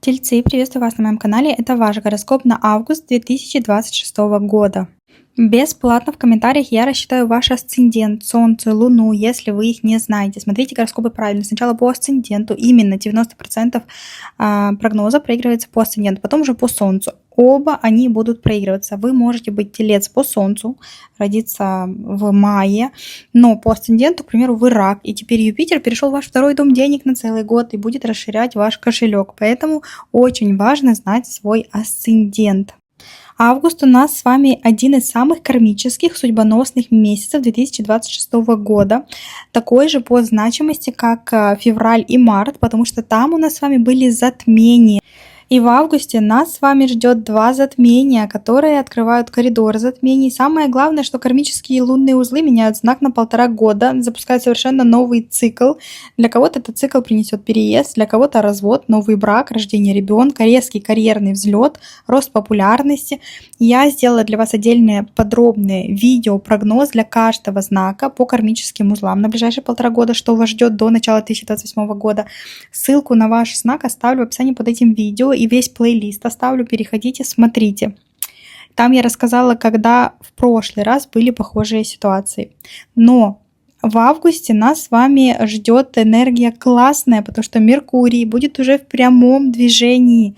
Тельцы, приветствую вас на моем канале. Это ваш гороскоп на август 2026 года. Бесплатно в комментариях я рассчитаю ваш асцендент, солнце, луну, если вы их не знаете. Смотрите гороскопы правильно. Сначала по асценденту, именно 90% прогноза проигрывается по асценденту, потом уже по солнцу. Оба они будут проигрываться. Вы можете быть телец по солнцу, родиться в мае, но по асценденту, к примеру, вы рак, и теперь Юпитер перешел в ваш второй дом денег на целый год и будет расширять ваш кошелек. Поэтому очень важно знать свой асцендент. Август у нас с вами один из самых кармических судьбоносных месяцев 2026 года. Такой же по значимости, как февраль и март, потому что там у нас с вами были затмения. И в августе нас с вами ждет 2 затмения, которые открывают коридор затмений. Самое главное, что кармические лунные узлы меняют знак на 1,5 года, запускают совершенно новый цикл. Для кого-то этот цикл принесет переезд, для кого-то развод, новый брак, рождение ребенка, резкий карьерный взлет, рост популярности. Я сделала для вас отдельное подробное видео-прогноз для каждого знака по кармическим узлам на ближайшие 1,5 года, что вас ждет до начала 2028 года. Ссылку на ваш знак оставлю в описании под этим видео. И весь плейлист оставлю, переходите, смотрите. Там я рассказала, когда в прошлый раз были похожие ситуации. Но в августе нас с вами ждет энергия классная, потому что Меркурий будет уже в прямом движении.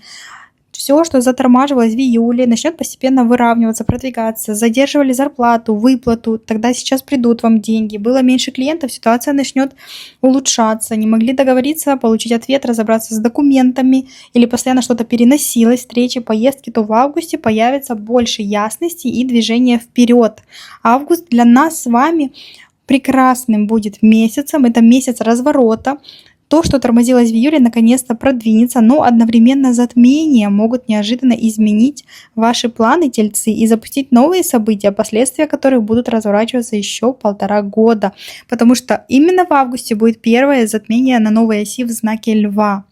Все, что затормаживалось в июле, начнет постепенно выравниваться, продвигаться. Задерживали зарплату, выплату, тогда сейчас придут вам деньги. Было меньше клиентов, ситуация начнет улучшаться. Не могли договориться, получить ответ, разобраться с документами или постоянно что-то переносилось, встречи, поездки, то в августе появится больше ясности и движения вперед. Август для нас с вами прекрасным будет месяцем. Это месяц разворота. То, что тормозилось в июле, наконец-то продвинется, но одновременно затмения могут неожиданно изменить ваши планы, тельцы, и запустить новые события, последствия которых будут разворачиваться еще 1,5 года. Потому что именно в августе будет первое затмение на новой оси в знаке Льва.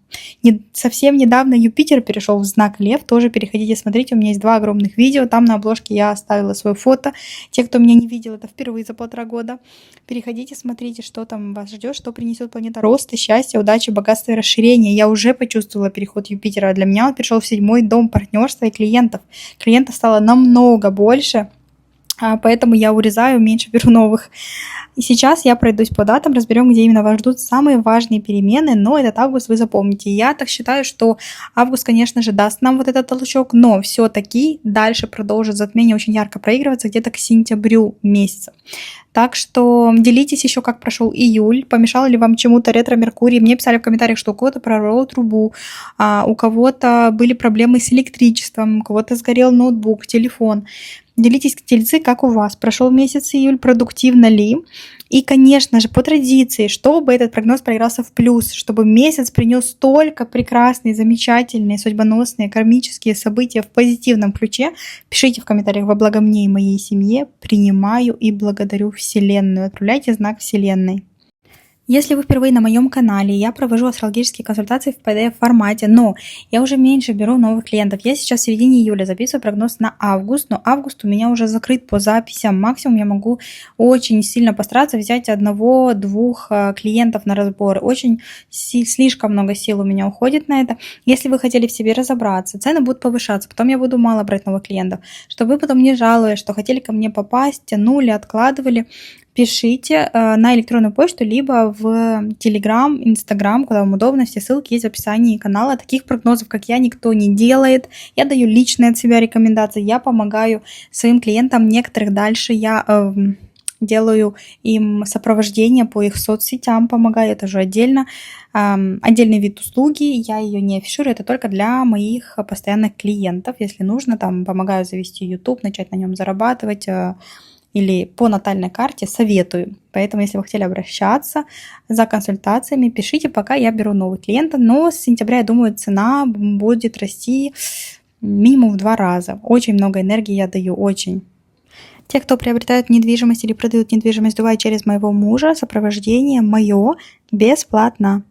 Совсем недавно Юпитер перешел в знак Лев, тоже переходите, смотрите, у меня есть 2 огромных видео, там на обложке я оставила свое фото. Те, кто меня не видел, это впервые за 1,5 года. Переходите, смотрите, что там вас ждет, что принесет планета роста, счастья, удачи, богатства и расширения. Я уже почувствовала переход Юпитера, для меня он перешел в 7-й дом партнерства и клиентов. Клиентов стало намного больше, поэтому я урезаю, меньше беру новых. И сейчас я пройдусь по датам, разберем, где именно вас ждут самые важные перемены, но этот август вы запомните. Я так считаю, что август, конечно же, даст нам вот этот толчок, но все-таки дальше продолжит затмение очень ярко проигрываться где-то к сентябрю месяца. Так что делитесь еще, как прошел июль, помешал ли вам чему-то ретро-меркурий. Мне писали в комментариях, что у кого-то прорвало трубу, у кого-то были проблемы с электричеством, у кого-то сгорел ноутбук, телефон. Делитесь, тельцы, как у вас прошел месяц июль, продуктивно ли. И, конечно же, по традиции, чтобы этот прогноз проигрался в плюс, чтобы месяц принес столько прекрасные, замечательные, судьбоносные, кармические события в позитивном ключе, пишите в комментариях: во благо мне и моей семье, принимаю и благодарю Вселенную. Отправляйте знак Вселенной. Если вы впервые на моем канале, я провожу астрологические консультации в PDF-формате, но я уже меньше беру новых клиентов. Я сейчас в середине июля записываю прогноз на август, но август у меня уже закрыт по записям. Максимум я могу очень сильно постараться взять 1-2 клиентов на разбор. Очень слишком много сил у меня уходит на это. Если вы хотели в себе разобраться, цены будут повышаться, потом я буду мало брать новых клиентов, чтобы вы потом не жаловались, что хотели ко мне попасть, тянули, откладывали. Пишите на электронную почту, либо в Telegram, Instagram, куда вам удобно. Все ссылки есть в описании канала. Таких прогнозов, как я, никто не делает. Я даю личные от себя рекомендации. Я помогаю своим клиентам, некоторых дальше я делаю им сопровождение по их соцсетям, помогаю. Это уже отдельный вид услуги. Я ее не афиширую. Это только для моих постоянных клиентов. Если нужно, там помогаю завести YouTube, начать на нем зарабатывать, или по натальной карте, советую. Поэтому, если вы хотели обращаться за консультациями, пишите, пока я беру новых клиентов. Но с сентября, я думаю, цена будет расти минимум в 2 раза. Очень много энергии я даю, очень. Те, кто приобретают недвижимость или продают недвижимость в Дубае через моего мужа, сопровождение мое бесплатно.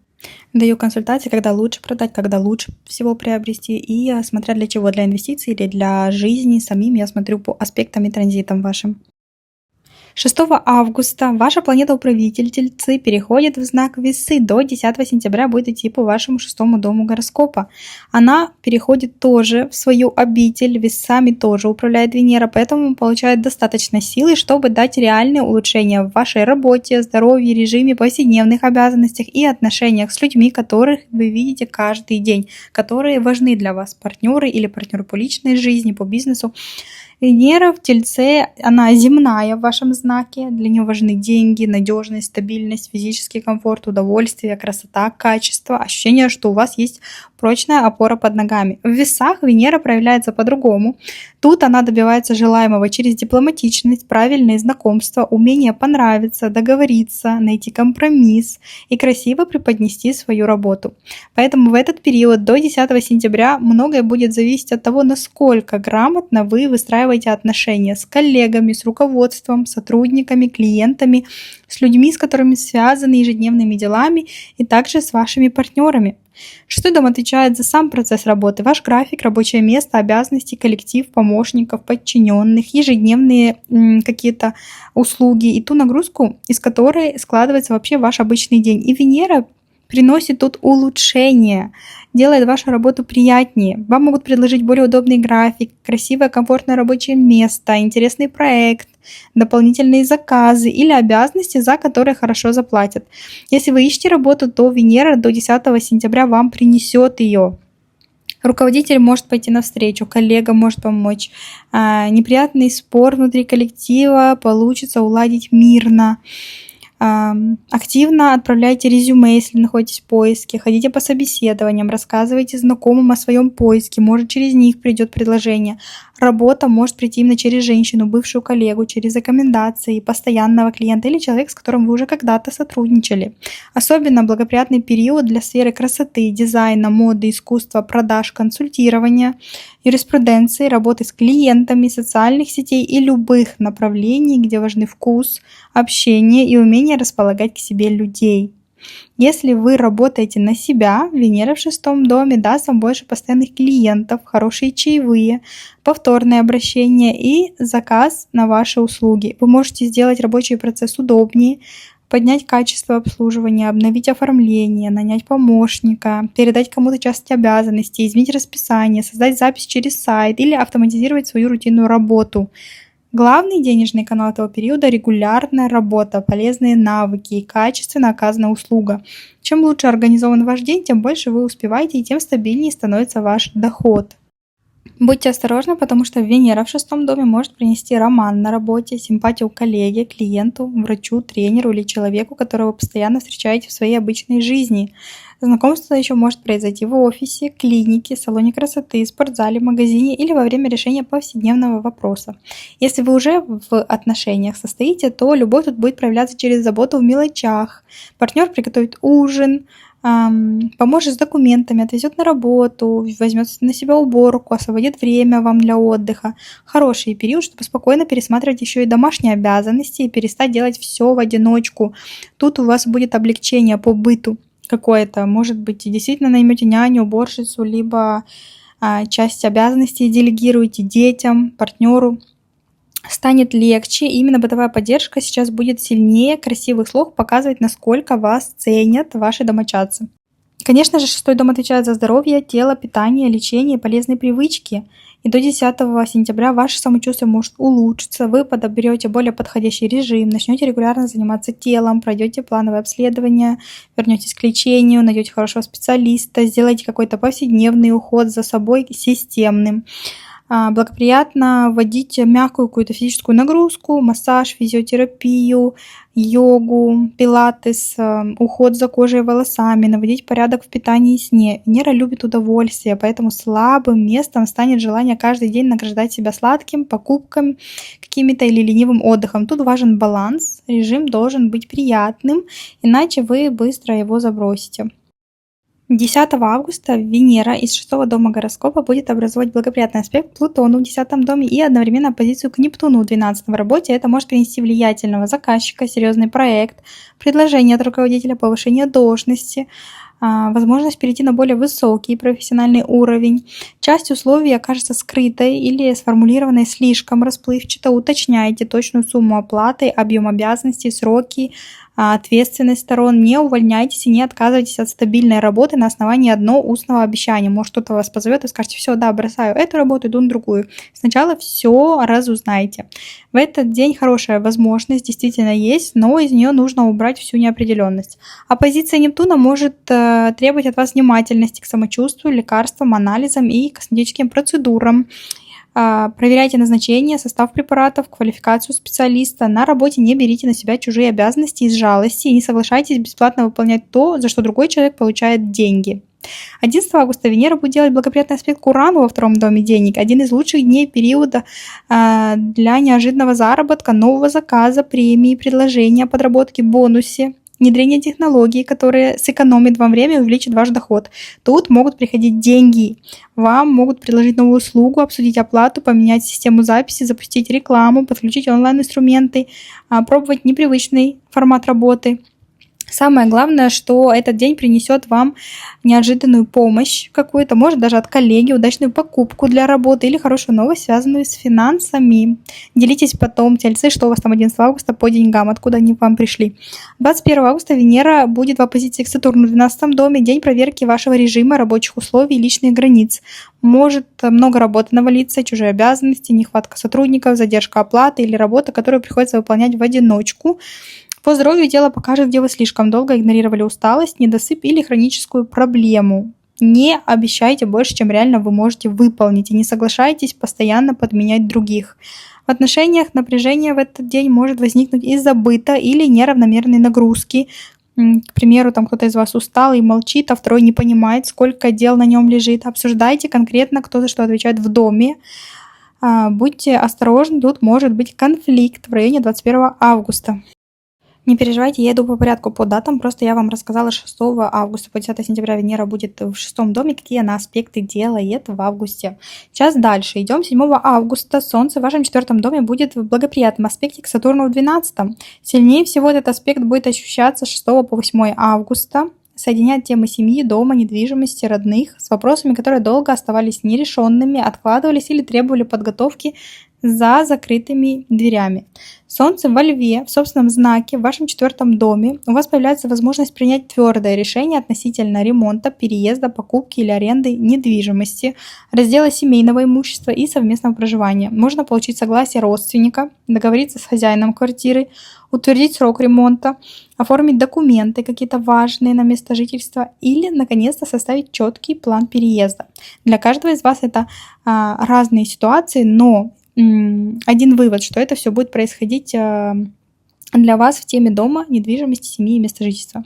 Даю консультации, когда лучше продать, когда лучше всего приобрести, и смотря для чего, для инвестиций или для жизни самим, я смотрю по аспектам и транзитам вашим. 6 августа ваша планета-управитель Тельцы переходит в знак Весы. До 10 сентября будет идти по вашему 6-му дому гороскопа. Она переходит тоже в свою обитель, Весами тоже управляет Венера, поэтому получает достаточно силы, чтобы дать реальные улучшения в вашей работе, здоровье, режиме, повседневных обязанностях и отношениях с людьми, которых вы видите каждый день, которые важны для вас, партнеры или партнеры по личной жизни, по бизнесу. Венера в Тельце, она земная в вашем знаке, для нее важны деньги, надежность, стабильность, физический комфорт, удовольствие, красота, качество, ощущение, что у вас есть прочная опора под ногами. В Весах Венера проявляется по-другому. Тут она добивается желаемого через дипломатичность, правильные знакомства, умение понравиться, договориться, найти компромисс и красиво преподнести свою работу. Поэтому в этот период до 10 сентября многое будет зависеть от того, насколько грамотно вы выстраиваете отношения с коллегами, с руководством, сотрудниками, клиентами, с людьми, с которыми связаны ежедневными делами, и также с вашими партнерами. 6-й дом отвечает за сам процесс работы, ваш график, рабочее место, обязанности, коллектив, помощников, подчиненных, ежедневные какие-то услуги и ту нагрузку, из которой складывается вообще ваш обычный день. И Венера приносит тут улучшение, делает вашу работу приятнее. Вам могут предложить более удобный график, красивое, комфортное рабочее место, интересный проект, дополнительные заказы или обязанности, за которые хорошо заплатят. Если вы ищете работу, то Венера до 10 сентября вам принесет ее. Руководитель может пойти навстречу, коллега может помочь. Неприятный спор внутри коллектива получится уладить мирно. Активно отправляйте резюме, если находитесь в поиске, ходите по собеседованиям, рассказывайте знакомым о своем поиске, может через них придет предложение. Работа может прийти именно через женщину, бывшую коллегу, через рекомендации, постоянного клиента или человека, с которым вы уже когда-то сотрудничали. Особенно благоприятный период для сферы красоты, дизайна, моды, искусства, продаж, консультирования, юриспруденции, работы с клиентами, социальных сетей и любых направлений, где важны вкус, общение и умение располагать к себе людей. Если вы работаете на себя, Венера в 6-м доме даст вам больше постоянных клиентов, хорошие чаевые, повторное обращение и заказ на ваши услуги. Вы можете сделать рабочий процесс удобнее, поднять качество обслуживания, обновить оформление, нанять помощника, передать кому-то часть обязанностей, изменить расписание, создать запись через сайт или автоматизировать свою рутинную работу. Главный денежный канал этого периода – регулярная работа, полезные навыки и качественно оказанная услуга. Чем лучше организован ваш день, тем больше вы успеваете и тем стабильнее становится ваш доход. Будьте осторожны, потому что Венера в 6-м доме может принести роман на работе, симпатию коллеге, клиенту, врачу, тренеру или человеку, которого вы постоянно встречаете в своей обычной жизни. Знакомство еще может произойти в офисе, клинике, салоне красоты, спортзале, магазине или во время решения повседневного вопроса. Если вы уже в отношениях состоите, то любовь тут будет проявляться через заботу в мелочах. Партнер приготовит ужин, поможет с документами, отвезет на работу, возьмет на себя уборку, освободит время вам для отдыха. Хороший период, чтобы спокойно пересматривать еще и домашние обязанности и перестать делать все в одиночку. Тут у вас будет облегчение по быту какое-то. Может быть, действительно наймете няню, уборщицу, либо часть обязанностей делегируете детям, партнеру. Станет легче, и именно бытовая поддержка сейчас будет сильнее красивых слов показывать, насколько вас ценят ваши домочадцы. Конечно же, 6-й дом отвечает за здоровье, тело, питание, лечение и полезные привычки. И до 10 сентября ваше самочувствие может улучшиться, вы подоберете более подходящий режим, начнете регулярно заниматься телом, пройдете плановое обследование, вернетесь к лечению, найдете хорошего специалиста, сделаете какой-то повседневный уход за собой системным. Благоприятно вводить мягкую какую-то физическую нагрузку, массаж, физиотерапию, йогу, пилатес, уход за кожей и волосами, наводить порядок в питании и сне. Венера любит удовольствие, поэтому слабым местом станет желание каждый день награждать себя сладким, покупками какими-то или ленивым отдыхом. Тут важен баланс, режим должен быть приятным, иначе вы быстро его забросите. 10 августа Венера из 6-го дома гороскопа будет образовать благоприятный аспект к Плутону в 10-м доме и одновременно оппозицию к Нептуну в 12-м работе. Это может принести влиятельного заказчика, серьезный проект, предложение от руководителя, повышение должности, возможность перейти на более высокий профессиональный уровень. Часть условий окажется скрытой или сформулированной слишком расплывчато. Уточняйте точную сумму оплаты, объем обязанностей, сроки, ответственность сторон. Не увольняйтесь и не отказывайтесь от стабильной работы на основании одного устного обещания. Может, кто-то вас позовет и скажете: все, да, бросаю эту работу, иду на другую. Сначала все разузнайте. В этот день хорошая возможность действительно есть, но из нее нужно убрать всю неопределенность. Оппозиция Нептуна может требовать от вас внимательности к самочувствию, лекарствам, анализам и косметическим процедурам. Проверяйте назначение, состав препаратов, квалификацию специалиста. На работе не берите на себя чужие обязанности из жалости и не соглашайтесь бесплатно выполнять то, за что другой человек получает деньги. 11 августа Венера будет делать благоприятный аспект к Урану во втором доме денег. Один из лучших дней периода для неожиданного заработка, нового заказа, премии, предложения, подработки, бонусе. Внедрение технологий, которые сэкономят вам время и увеличат ваш доход. Тут могут приходить деньги. Вам могут предложить новую услугу, обсудить оплату, поменять систему записи, запустить рекламу, подключить онлайн-инструменты, пробовать непривычный формат работы. Самое главное, что этот день принесет вам неожиданную помощь какую-то, может даже от коллеги, удачную покупку для работы или хорошую новость, связанную с финансами. Делитесь потом, тельцы, что у вас там 11 августа по деньгам, откуда они к вам пришли. 21 августа Венера будет в оппозиции к Сатурну в 12 доме, день проверки вашего режима, рабочих условий и личных границ. Может много работы навалиться, чужие обязанности, нехватка сотрудников, задержка оплаты или работа, которую приходится выполнять в одиночку. По здоровью тело покажет, где вы слишком долго игнорировали усталость, недосып или хроническую проблему. Не обещайте больше, чем реально вы можете выполнить, и не соглашайтесь постоянно подменять других. В отношениях напряжение в этот день может возникнуть из-за быта или неравномерной нагрузки. К примеру, там кто-то из вас устал и молчит, а второй не понимает, сколько дел на нем лежит. Обсуждайте конкретно, кто за что отвечает в доме. Будьте осторожны, тут может быть конфликт в районе 21 августа. Не переживайте, я иду по порядку по датам, просто я вам рассказала 6 августа по 10 сентября Венера будет в 6 доме, какие она аспекты делает в августе. Сейчас дальше, идем 7 августа, Солнце в вашем 4 доме будет в благоприятном аспекте к Сатурну в 12. Сильнее всего этот аспект будет ощущаться 6 по 8 августа. Соединять темы семьи, дома, недвижимости, родных с вопросами, которые долго оставались нерешенными, откладывались или требовали подготовки за закрытыми дверями. Солнце во Льве, в собственном знаке, в вашем 4 доме. У вас появляется возможность принять твердое решение относительно ремонта, переезда, покупки или аренды недвижимости, раздела семейного имущества и совместного проживания. Можно получить согласие родственника, договориться с хозяином квартиры, утвердить срок ремонта, оформить документы какие-то важные на место жительства или, наконец-то, составить четкий план переезда. Для каждого из вас это разные ситуации, но один вывод, что это все будет происходить для вас в теме дома, недвижимости, семьи и места жительства.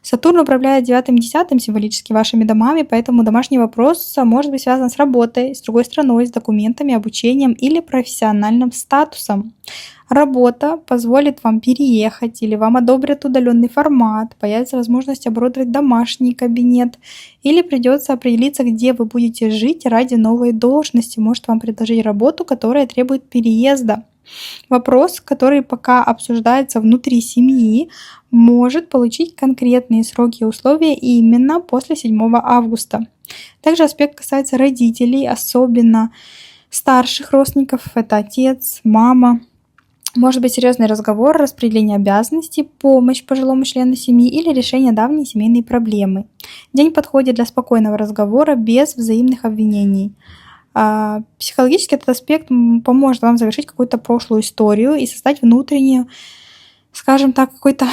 Сатурн управляет 9 и 10 символически вашими домами, поэтому домашний вопрос может быть связан с работой, с другой страной, с документами, обучением или профессиональным статусом. Работа позволит вам переехать или вам одобрят удаленный формат, появится возможность оборудовать домашний кабинет или придется определиться, где вы будете жить ради новой должности. Может вам предложить работу, которая требует переезда. Вопрос, который пока обсуждается внутри семьи, может получить конкретные сроки и условия именно после 7 августа. Также аспект касается родителей, особенно старших родственников, это отец, мама. Может быть серьезный разговор, распределение обязанностей, помощь пожилому члену семьи или решение давней семейной проблемы. День подходит для спокойного разговора без взаимных обвинений. Психологически этот аспект поможет вам завершить какую-то прошлую историю и создать внутреннюю, скажем так, какой-то,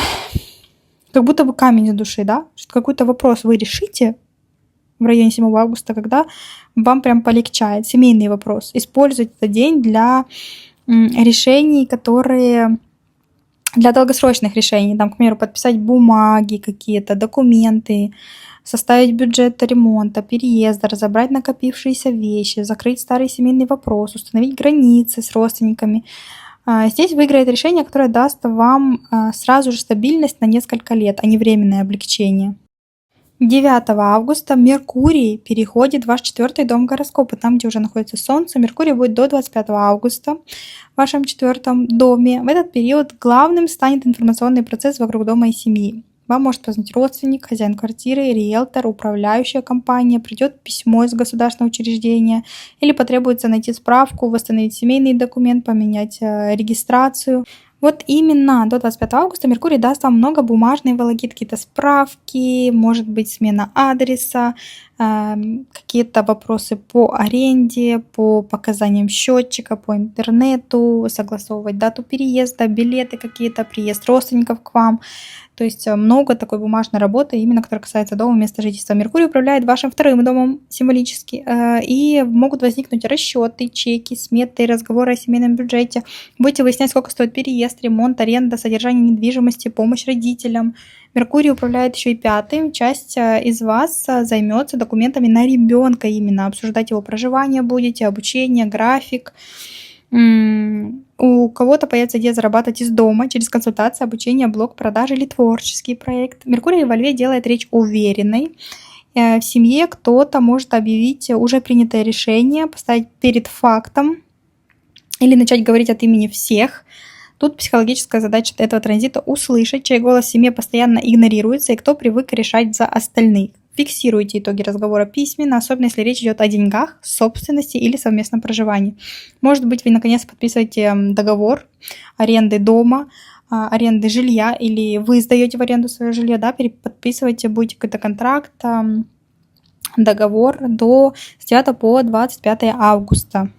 как будто бы камень с души, да? Что какой-то вопрос вы решите в районе 7 августа, когда вам прям полегчает, семейный вопрос. Используйте этот день для решений, которые для долгосрочных решений, там, к примеру, подписать бумаги какие-то, документы, составить бюджет ремонта, переезда, разобрать накопившиеся вещи, закрыть старый семейный вопрос, установить границы с родственниками. Здесь выиграет решение, которое даст вам сразу же стабильность на несколько лет, а не временное облегчение. 9 августа Меркурий переходит в ваш 4 дом гороскопа, там, где уже находится Солнце. Меркурий будет до 25 августа в вашем 4 доме. В этот период главным станет информационный процесс вокруг дома и семьи. Вам может позвонить родственник, хозяин квартиры, риэлтор, управляющая компания, придет письмо из государственного учреждения или потребуется найти справку, восстановить семейный документ, поменять регистрацию. Вот именно до 25 августа Меркурий даст вам много бумажной волокиты, какие-то справки, может быть смена адреса, какие-то вопросы по аренде, по показаниям счетчика, по интернету, согласовывать дату переезда, билеты какие-то, приезд родственников к вам. То есть много такой бумажной работы, именно которая касается дома, места жительства. Меркурий управляет вашим вторым домом символически, и могут возникнуть расчеты, чеки, сметы, разговоры о семейном бюджете. Будете выяснять, сколько стоит переезд, ремонт, аренда, содержание недвижимости, помощь родителям. Меркурий управляет еще и пятым. Часть из вас займется документами на ребенка именно. Обсуждать его проживание будете, обучение, график. У кого-то появится идея зарабатывать из дома через консультации, обучение, блог, продажи или творческий проект. Меркурий во Льве делает речь уверенной. В семье кто-то может объявить уже принятое решение, поставить перед фактом или начать говорить от имени всех. Тут психологическая задача этого транзита — услышать, чей голос в семье постоянно игнорируется и кто привык решать за остальных. Фиксируйте итоги разговора письменно, особенно если речь идет о деньгах, собственности или совместном проживании. Может быть, вы наконец подписываете договор аренды дома, аренды жилья, или вы сдаете в аренду свое жилье, да, подписываете, будете какой-то контракт, договор с 9 по 25 августа.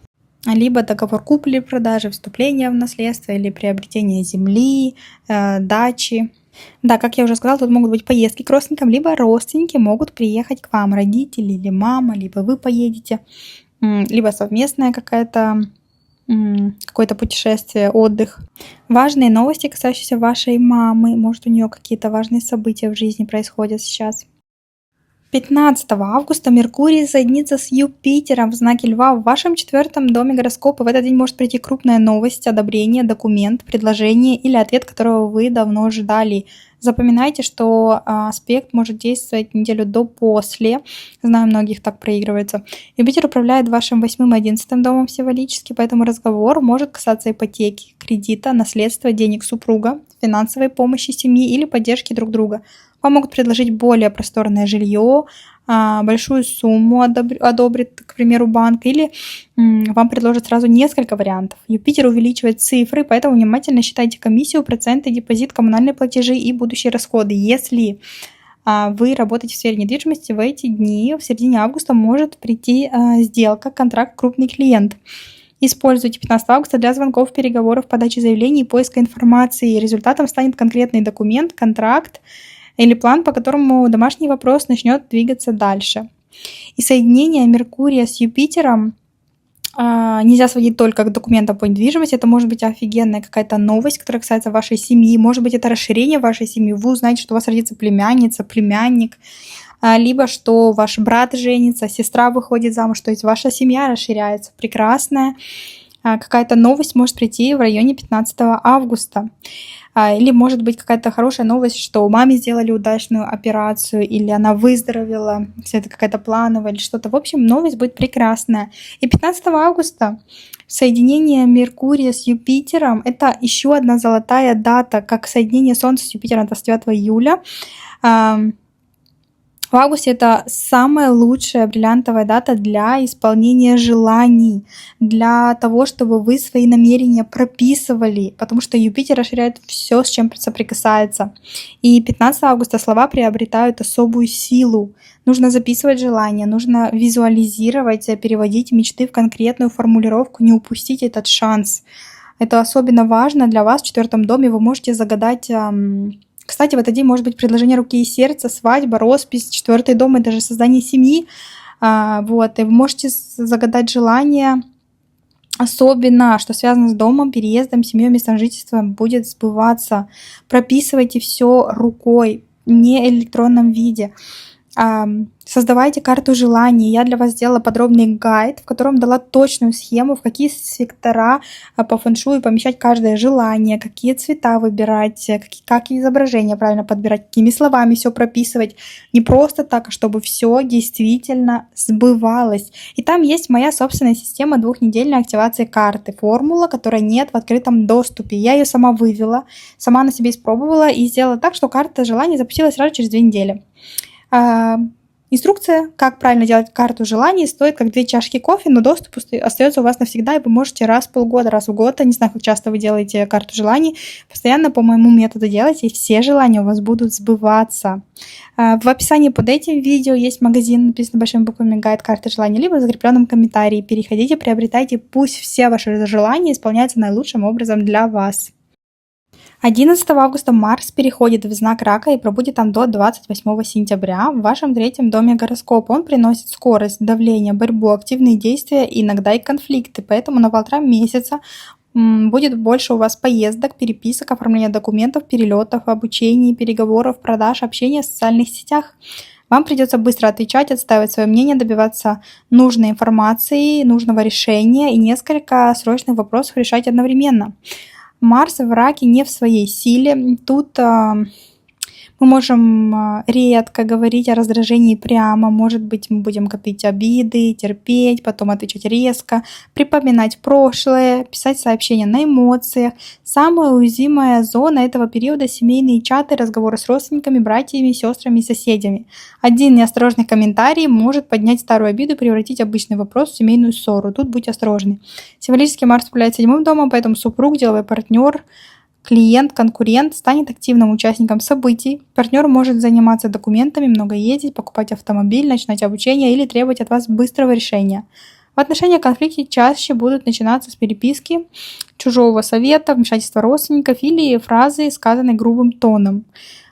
Либо договор купли-продажи, вступления в наследство или приобретение земли, дачи. Да, как я уже сказала, тут могут быть поездки к родственникам, либо родственники могут приехать к вам, родители или мама, либо вы поедете, либо совместное какое-то путешествие, отдых. Важные новости, касающиеся вашей мамы, может, у нее какие-то важные события в жизни происходят сейчас. 15 августа Меркурий соединится с Юпитером в знаке Льва в вашем 4-м доме гороскопа. В этот день может прийти крупная новость, одобрение, документ, предложение или ответ, которого вы давно ждали. Запоминайте, что аспект может действовать неделю до-после. Знаю, многих так проигрывается. Юпитер управляет вашим 8-м и 11-м домом символически, поэтому разговор может касаться ипотеки, кредита, наследства, денег супруга, финансовой помощи семьи или поддержки друг друга. Вам могут предложить более просторное жилье, большую сумму одобрит, к примеру, банк, или вам предложат сразу несколько вариантов. Юпитер увеличивает цифры, поэтому внимательно считайте комиссию, проценты, депозит, коммунальные платежи и будущие расходы. Если вы работаете в сфере недвижимости, в эти дни, в середине августа, может прийти сделка, контракт, крупный клиент. Используйте 15 августа для звонков, переговоров, подачи заявлений и поиска информации. Результатом станет конкретный документ, контракт или план, по которому домашний вопрос начнет двигаться дальше. И соединение Меркурия с Юпитером нельзя сводить только к документам по недвижимости. Это может быть офигенная какая-то новость, которая касается вашей семьи. Может быть, это расширение вашей семьи. Вы узнаете, что у вас родится племянница, племянник, либо что ваш брат женится, сестра выходит замуж. То есть ваша семья расширяется. Прекрасная какая-то новость может прийти в районе 15 августа. Или может быть какая-то хорошая новость, что маме сделали удачную операцию, или она выздоровела, если это какая-то плановая или что-то. В общем, новость будет прекрасная. И 15 августа соединение Меркурия с Юпитером — это еще одна золотая дата, как соединение Солнца с Юпитером 29 июля. В августе это самая лучшая бриллиантовая дата для исполнения желаний, для того, чтобы вы свои намерения прописывали, потому что Юпитер расширяет все, с чем соприкасается. И 15 августа слова приобретают особую силу. Нужно записывать желания, нужно визуализировать, переводить мечты в конкретную формулировку, не упустить этот шанс. Это особенно важно для вас в 4-м доме. Вы можете загадать... Кстати, в этот день может быть предложение руки и сердца, свадьба, роспись, 4-й дом и даже создание семьи. И вы можете загадать желание, особенно, что связано с домом, переездом, семьей, местом жительства, будет сбываться. Прописывайте все рукой, не в электронном виде. Создавайте карту желаний. Я для вас сделала подробный гайд, в котором дала точную схему, в какие сектора по фэншую помещать каждое желание, какие цвета выбирать, как изображение правильно подбирать, какими словами все прописывать. Не просто так, а чтобы все действительно сбывалось. И там есть моя собственная система двухнедельной активации карты. Формула, которой нет в открытом доступе. Я ее сама вывела, сама на себе испробовала и сделала так, что карта желаний запустилась сразу через 2 недели. Инструкция, как правильно делать карту желаний, стоит как 2 чашки кофе, но доступ остается у вас навсегда, и вы можете раз в полгода, раз в год, я не знаю, как часто вы делаете карту желаний, постоянно по моему методу делайте, и все желания у вас будут сбываться. В описании под этим видео есть магазин, написано большими буквами «Гайд карты желаний», либо в закрепленном комментарии. Переходите, приобретайте, пусть все ваши желания исполняются наилучшим образом для вас. 11 августа Марс переходит в знак Рака и пробудет там до 28 сентября в вашем 3-м доме гороскопа. Он приносит скорость, давление, борьбу, активные действия, иногда и конфликты. Поэтому на 1,5 месяца будет больше у вас поездок, переписок, оформления документов, перелетов, обучений, переговоров, продаж, общения в социальных сетях. Вам придется быстро отвечать, отстаивать свое мнение, добиваться нужной информации, нужного решения и несколько срочных вопросов решать одновременно. Марс в Раке не в своей силе. Тут мы можем редко говорить о раздражении прямо. Может быть, мы будем копить обиды, терпеть, потом отвечать резко, припоминать прошлое, писать сообщения на эмоциях. Самая уязвимая зона этого периода – семейные чаты, разговоры с родственниками, братьями, сестрами и соседями. Один неосторожный комментарий может поднять старую обиду и превратить обычный вопрос в семейную ссору. Тут будьте осторожны. Символически Марс управляет 7-м домом, поэтому супруг, деловой партнер, клиент, конкурент станет активным участником событий. Партнер может заниматься документами, много ездить, покупать автомобиль, начинать обучение или требовать от вас быстрого решения. В отношениях конфликты чаще будут начинаться с переписки, чужого совета, вмешательства родственников или фразы, сказанной грубым тоном.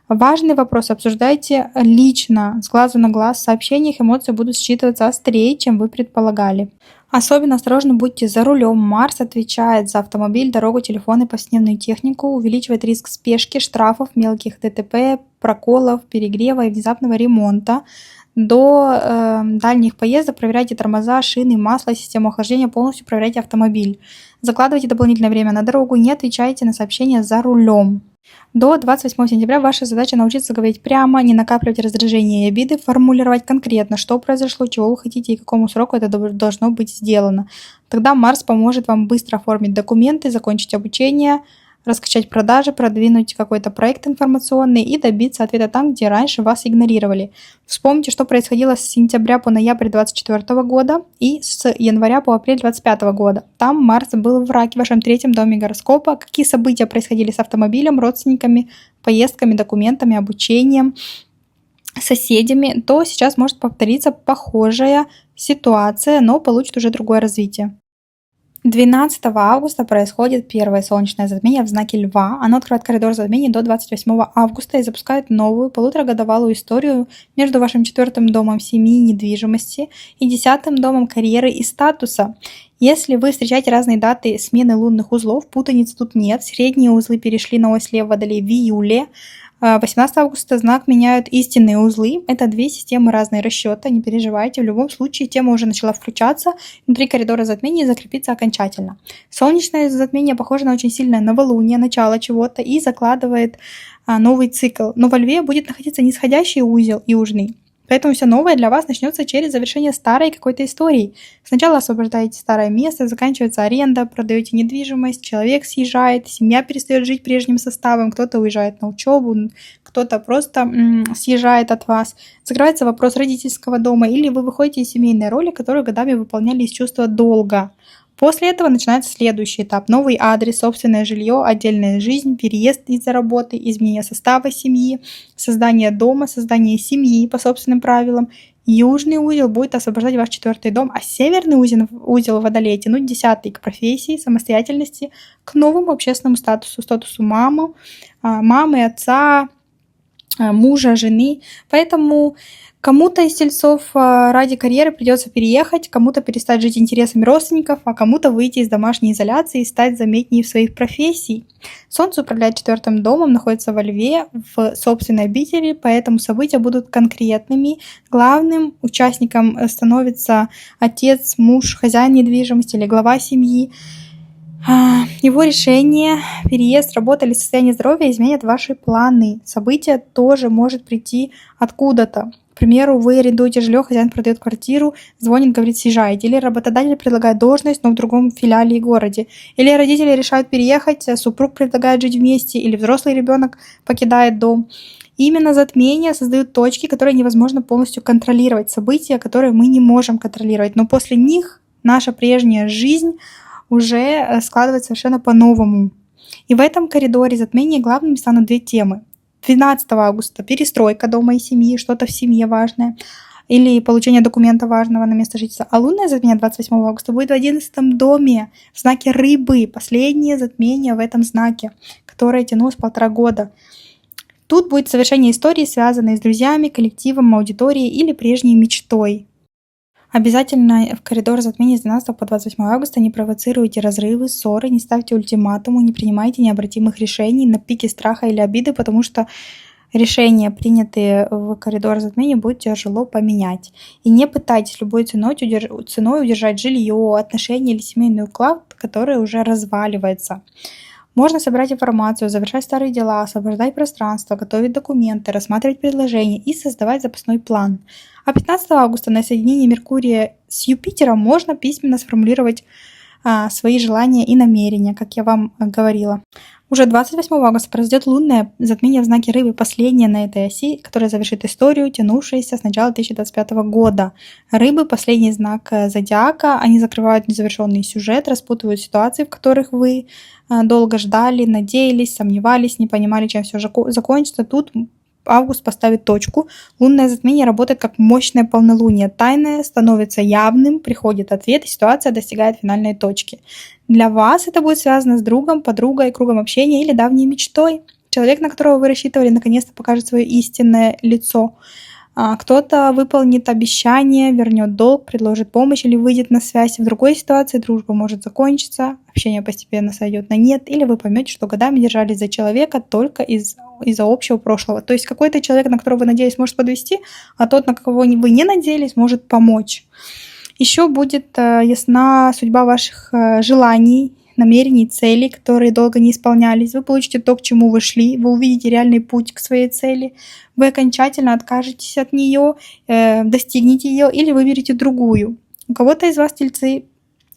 Важный вопрос обсуждайте лично, с глазу на глаз. В сообщениях эмоции будут считываться острее, чем вы предполагали. Особенно осторожно будьте за рулем. Марс отвечает за автомобиль, дорогу, телефон и повседневную технику, увеличивает риск спешки, штрафов, мелких ДТП, проколов, перегрева и внезапного ремонта. До дальних поездок проверяйте тормоза, шины, масло, систему охлаждения, полностью проверяйте автомобиль. Закладывайте дополнительное время на дорогу, не отвечайте на сообщения за рулем. До 28 сентября ваша задача научиться говорить прямо, не накапливать раздражение и обиды, формулировать конкретно, что произошло, чего вы хотите и к какому сроку это должно быть сделано. Тогда Марс поможет вам быстро оформить документы, закончить обучение, раскачать продажи, продвинуть какой-то проект информационный и добиться ответа там, где раньше вас игнорировали. Вспомните, что происходило с сентября по ноябрь 2024 года и с января по апрель 2025 года. Там Марс был в Раке, в вашем 3-м доме гороскопа. Какие события происходили с автомобилем, родственниками, поездками, документами, обучением, соседями, то сейчас может повториться похожая ситуация, но получит уже другое развитие. 12 августа происходит первое солнечное затмение в знаке Льва. Оно открывает коридор затмений до 28 августа и запускает новую полуторагодовалую историю между вашим 4-м домом семьи и недвижимости и 10-м домом карьеры и статуса. Если вы встречаете разные даты смены лунных узлов, путаниц тут нет. Средние узлы перешли на ось Лев Водолей в июле. 18 августа знак меняют истинные узлы. Это 2 системы, разные расчеты, не переживайте. В любом случае тема уже начала включаться внутри коридора затмений и закрепиться окончательно. Солнечное затмение похоже на очень сильное новолуние, начало чего-то и закладывает новый цикл. Но во Льве будет находиться нисходящий узел южный. Поэтому все новое для вас начнется через завершение старой какой-то истории. Сначала освобождаете старое место, заканчивается аренда, продаете недвижимость, человек съезжает, семья перестает жить прежним составом, кто-то уезжает на учебу, кто-то просто съезжает от вас. Закрывается вопрос родительского дома, или вы выходите из семейной роли, которую годами выполняли из чувства долга. После этого начинается следующий этап. Новый адрес, собственное жилье, отдельная жизнь, переезд из-за работы, изменение состава семьи, создание дома, создание семьи по собственным правилам. Южный узел будет освобождать ваш 4-й дом, а северный узел Водолея тянуть 10-й к профессии, самостоятельности, к новому общественному статусу, статусу мамы, отца, мужа, жены. Поэтому Кому-то из тельцов ради карьеры придется переехать, кому-то перестать жить интересами родственников, а кому-то выйти из домашней изоляции и стать заметнее в своих профессиях. Солнце управляет 4-м домом, находится во Льве, в собственной обители, поэтому события будут конкретными. Главным участником становится отец, муж, хозяин недвижимости или глава семьи. Его решение, переезд, работа или состояние здоровья изменят ваши планы. Событие тоже может прийти откуда-то. К примеру, вы арендуете жилье, хозяин продает квартиру, звонит, говорит, съезжайте. Или работодатель предлагает должность, но в другом филиале и городе. Или родители решают переехать, супруг предлагает жить вместе, или взрослый ребенок покидает дом. Именно затмения создают точки, которые невозможно полностью контролировать. События, которые мы не можем контролировать. Но после них наша прежняя жизнь уже складывается совершенно по-новому. И в этом коридоре затмения главными станут две темы. 12 августа перестройка дома и семьи, что-то в семье важное, или получение документа важного на место жительства. А лунное затмение 28 августа будет в 11 доме, в знаке рыбы. Последнее затмение в этом знаке, которое тянулось 1,5 года. Тут будет совершение истории, связанной с друзьями, коллективом, аудиторией или прежней мечтой. Обязательно в коридор затмений с 12 по 28 августа не провоцируйте разрывы, ссоры, не ставьте ультиматумы, не принимайте необратимых решений на пике страха или обиды, потому что решения, принятые в коридор затмений, будет тяжело поменять. И не пытайтесь любой ценой удержать жилье, отношения или семейный уклад, который уже разваливается. Можно собрать информацию, завершать старые дела, освобождать пространство, готовить документы, рассматривать предложения и создавать запасной план. А 15 августа на соединении Меркурия с Юпитером можно письменно сформулировать свои желания и намерения, как я вам говорила. Уже 28 августа произойдет лунное затмение в знаке Рыбы, последнее на этой оси, которое завершит историю, тянувшуюся с начала 2025 года. Рыбы – последний знак зодиака, они закрывают незавершенный сюжет, распутывают ситуации, в которых вы долго ждали, надеялись, сомневались, не понимали, чем все закончится. Тут август поставит точку. Лунное затмение работает как мощное полнолуние. Тайное становится явным, приходит ответ, и ситуация достигает финальной точки. Для вас это будет связано с другом, подругой, кругом общения или давней мечтой. Человек, на которого вы рассчитывали, наконец-то покажет свое истинное лицо. Кто-то выполнит обещание, вернет долг, предложит помощь или выйдет на связь. В другой ситуации дружба может закончиться, общение постепенно сойдет на нет, или вы поймете, что годами держались за человека только из-за общего прошлого. То есть какой-то человек, на которого вы надеялись, может подвести, а тот, на кого вы не надеялись, может помочь. Еще будет ясна судьба ваших желаний, намерений, целей, которые долго не исполнялись. Вы получите то, к чему вы шли, вы увидите реальный путь к своей цели, вы окончательно откажетесь от нее, достигнете ее или выберете другую. У кого-то из вас, тельцы,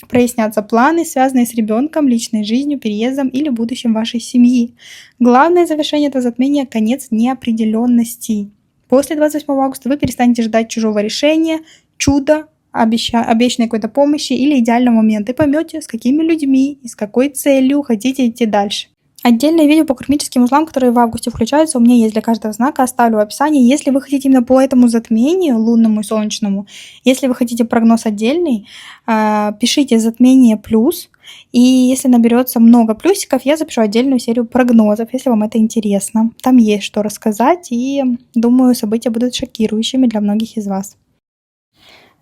прояснятся планы, связанные с ребенком, личной жизнью, переездом или будущим вашей семьи. Главное завершение этого затмения – конец неопределенности. После 28 августа вы перестанете ждать чужого решения, чуда, обещанной какой-то помощи или идеального момента и поймете, с какими людьми и с какой целью хотите идти дальше. Отдельное видео по кармическим узлам, которые в августе включаются, у меня есть для каждого знака, оставлю в описании. Если вы хотите именно по этому затмению, лунному и солнечному, если вы хотите прогноз отдельный, пишите затмение плюс, и если наберется много плюсиков, я запишу отдельную серию прогнозов, если вам это интересно. Там есть что рассказать, и думаю, события будут шокирующими для многих из вас.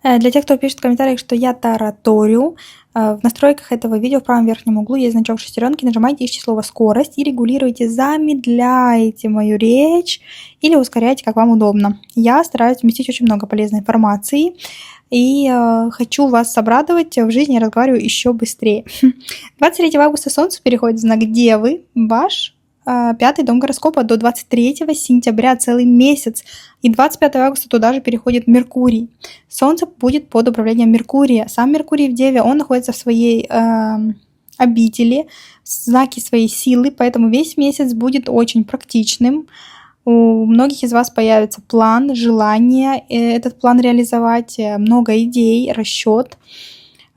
Для тех, кто пишет в комментариях, что я тараторю, в настройках этого видео в правом верхнем углу есть значок шестеренки, нажимайте ищите слово «скорость» и регулируйте, замедляете мою речь или ускоряйте, как вам удобно. Я стараюсь вместить очень много полезной информации и хочу вас обрадовать, в жизни я разговариваю еще быстрее. 23 августа Солнце переходит в знак Девы, ваш 5-й дом гороскопа до 23 сентября, целый месяц. И 25 августа туда же переходит Меркурий. Солнце будет под управлением Меркурия. Сам Меркурий в Деве, он находится в своей обители, в знаке своей силы, поэтому весь месяц будет очень практичным. У многих из вас появится план, желание этот план реализовать, много идей, расчет.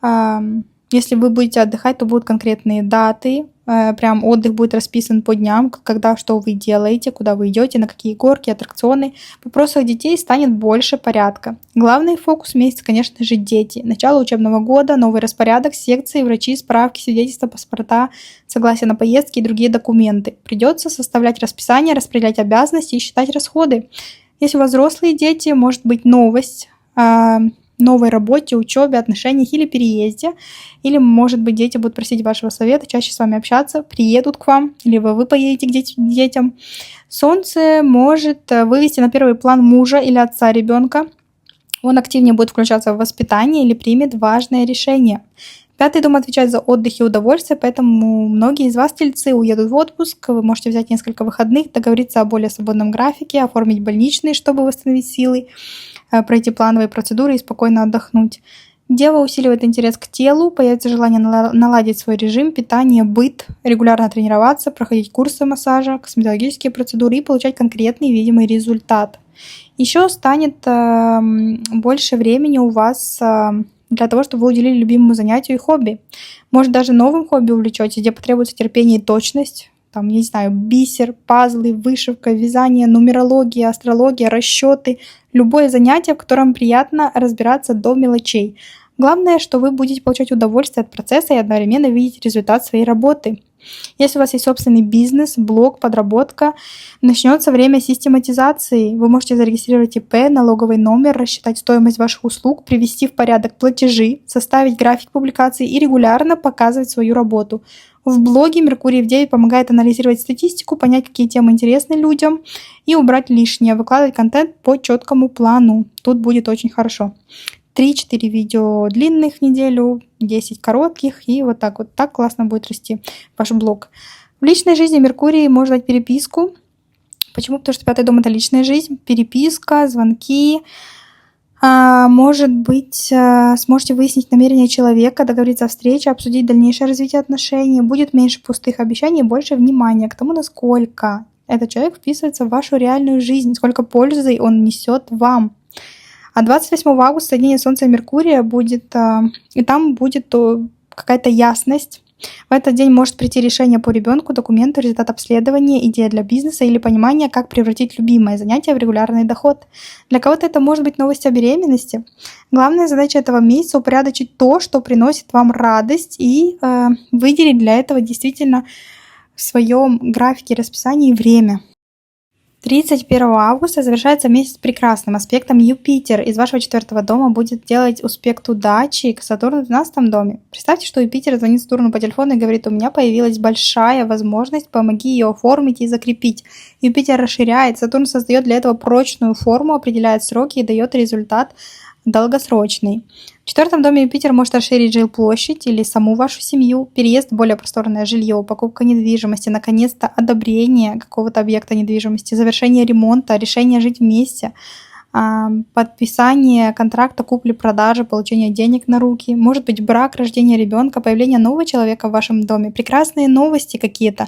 Если вы будете отдыхать, то будут конкретные даты. Прям отдых будет расписан по дням, когда что вы делаете, куда вы идете, на какие горки, аттракционы. В вопросах детей станет больше порядка. Главный фокус месяца, конечно же, дети. Начало учебного года, новый распорядок, секции, врачи, справки, свидетельства, паспорта, согласие на поездки и другие документы. Придется составлять расписание, распределять обязанности и считать расходы. Если у вас взрослые дети, может быть новость о новой работе, учебе, отношениях или переезде. Или, может быть, дети будут просить вашего совета, чаще с вами общаться, приедут к вам, либо вы поедете к детям. Солнце может вывести на первый план мужа или отца ребенка. Он активнее будет включаться в воспитание или примет важное решение. Пятый дом отвечает за отдых и удовольствие, поэтому многие из вас, тельцы, уедут в отпуск. Вы можете взять несколько выходных, договориться о более свободном графике, оформить больничный, чтобы восстановить силы, пройти плановые процедуры и спокойно отдохнуть. Дева усиливает интерес к телу, появится желание наладить свой режим, питание, быт, регулярно тренироваться, проходить курсы массажа, косметологические процедуры и получать конкретный видимый результат. Еще станет больше времени у вас для того, чтобы вы уделили любимому занятию и хобби. Может, даже новым хобби увлечетесь, где потребуется терпение и точность. Там, я не знаю, бисер, пазлы, вышивка, вязание, нумерология, астрология, расчеты. Любое занятие, в котором приятно разбираться до мелочей. Главное, что вы будете получать удовольствие от процесса и одновременно видеть результат своей работы. Если у вас есть собственный бизнес, блог, подработка, начнется время систематизации. Вы можете зарегистрировать ИП, налоговый номер, рассчитать стоимость ваших услуг, привести в порядок платежи, составить график публикаций и регулярно показывать свою работу. В блоге Меркурий в Деве помогает анализировать статистику, понять, какие темы интересны людям и убрать лишнее, выкладывать контент по четкому плану. Тут будет очень хорошо. 3-4 видео длинных в неделю, 10 коротких, и вот так классно будет расти ваш блог. В личной жизни Меркурий может дать переписку. Почему? Потому что 5-й дом — это личная жизнь, переписка, звонки. Может быть, сможете выяснить намерения человека, договориться о встрече, обсудить дальнейшее развитие отношений. Будет меньше пустых обещаний, больше внимания к тому, насколько этот человек вписывается в вашу реальную жизнь, сколько пользы он несет вам. А 28 августа соединение Солнца и Меркурия будет, и там будет какая-то ясность. В этот день может прийти решение по ребенку, документу, результат обследования, идея для бизнеса или понимание, как превратить любимое занятие в регулярный доход. Для кого-то это может быть новость о беременности. Главная задача этого месяца — упорядочить то, что приносит вам радость, и выделить для этого действительно в своем графике расписании время. 31 августа завершается месяц прекрасным аспектом. Юпитер из вашего 4-го дома будет делать аспект удачи к Сатурну в 12-м доме. Представьте, что Юпитер звонит Сатурну по телефону и говорит: у меня появилась большая возможность, помоги ее оформить и закрепить. Юпитер расширяет, Сатурн создает для этого прочную форму, определяет сроки и дает результат долгосрочный. В 4-м доме Юпитер может расширить жилплощадь или саму вашу семью, переезд в более просторное жилье, покупка недвижимости, наконец-то одобрение какого-то объекта недвижимости, завершение ремонта, решение жить вместе, подписание контракта купли-продажи, получение денег на руки, может быть брак, рождение ребенка, появление нового человека в вашем доме, прекрасные новости какие-то.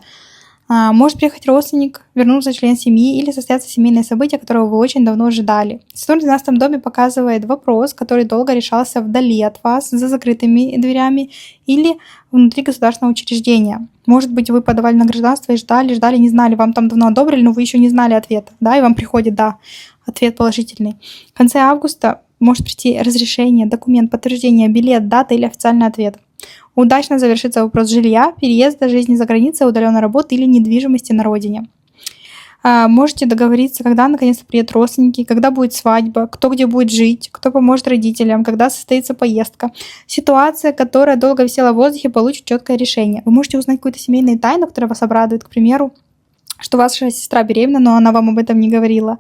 Может приехать родственник, вернуться член семьи или состояться семейное событие, которого вы очень давно ожидали. Сатурн в 12-м доме показывает вопрос, который долго решался вдали от вас, за закрытыми дверями или внутри государственного учреждения. Может быть, вы подавали на гражданство и ждали, не знали, вам там давно одобрили, но вы еще не знали ответа, да, и вам приходит, да, ответ положительный. В конце августа может прийти разрешение, документ, подтверждение, билет, дата или официальный ответ. Удачно завершится вопрос жилья, переезда, жизни за границей, удаленной работы или недвижимости на родине. Можете договориться, когда наконец-то приедут родственники, когда будет свадьба, кто где будет жить, кто поможет родителям, когда состоится поездка. Ситуация, которая долго висела в воздухе, получит четкое решение. Вы можете узнать какую-то семейную тайну, которая вас обрадует, к примеру, что ваша сестра беременна, но она вам об этом не говорила.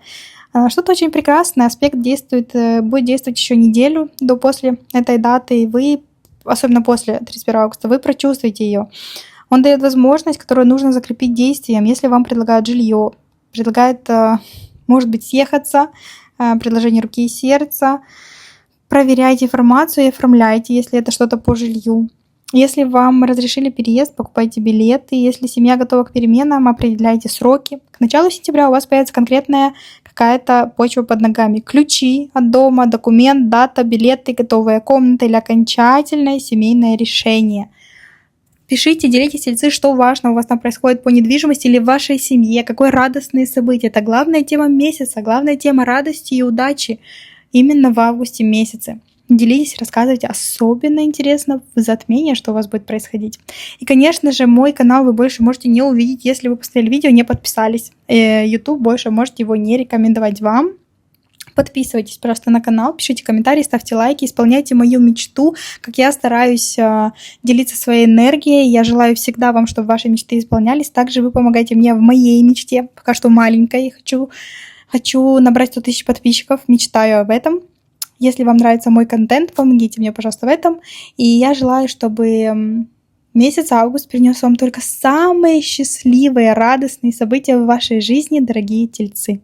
Что-то очень прекрасное. Аспект будет действовать еще неделю после этой даты, и вы, особенно после 31 августа, вы прочувствуете ее. Он дает возможность, которую нужно закрепить действием. Если вам предлагают жилье, предлагают, может быть, съехаться, предложение руки и сердца, проверяйте информацию и оформляйте, если это что-то по жилью. Если вам разрешили переезд, покупайте билеты. Если семья готова к переменам, определяйте сроки. К началу сентября у вас появится конкретная какая-то почва под ногами. Ключи от дома, документ, дата, билеты, готовая комната или окончательное семейное решение. Пишите, делитесь, тельцы, что важно у вас там происходит по недвижимости или в вашей семье, какое радостное событие. Это главная тема месяца, главная тема радости и удачи именно в августе месяце. Делитесь, рассказывайте, особенно интересно в затмении, что у вас будет происходить. И, конечно же, мой канал вы больше можете не увидеть, если вы посмотрели видео, не подписались. YouTube больше можете его не рекомендовать вам. Подписывайтесь просто на канал, пишите комментарии, ставьте лайки, исполняйте мою мечту, как я стараюсь делиться своей энергией. Я желаю всегда вам, чтобы ваши мечты исполнялись. Также вы помогаете мне в моей мечте, пока что маленькой. Хочу набрать 100 000 подписчиков, мечтаю об этом. Если вам нравится мой контент, помогите мне, пожалуйста, в этом. И я желаю, чтобы месяц август принес вам только самые счастливые, радостные события в вашей жизни, дорогие тельцы.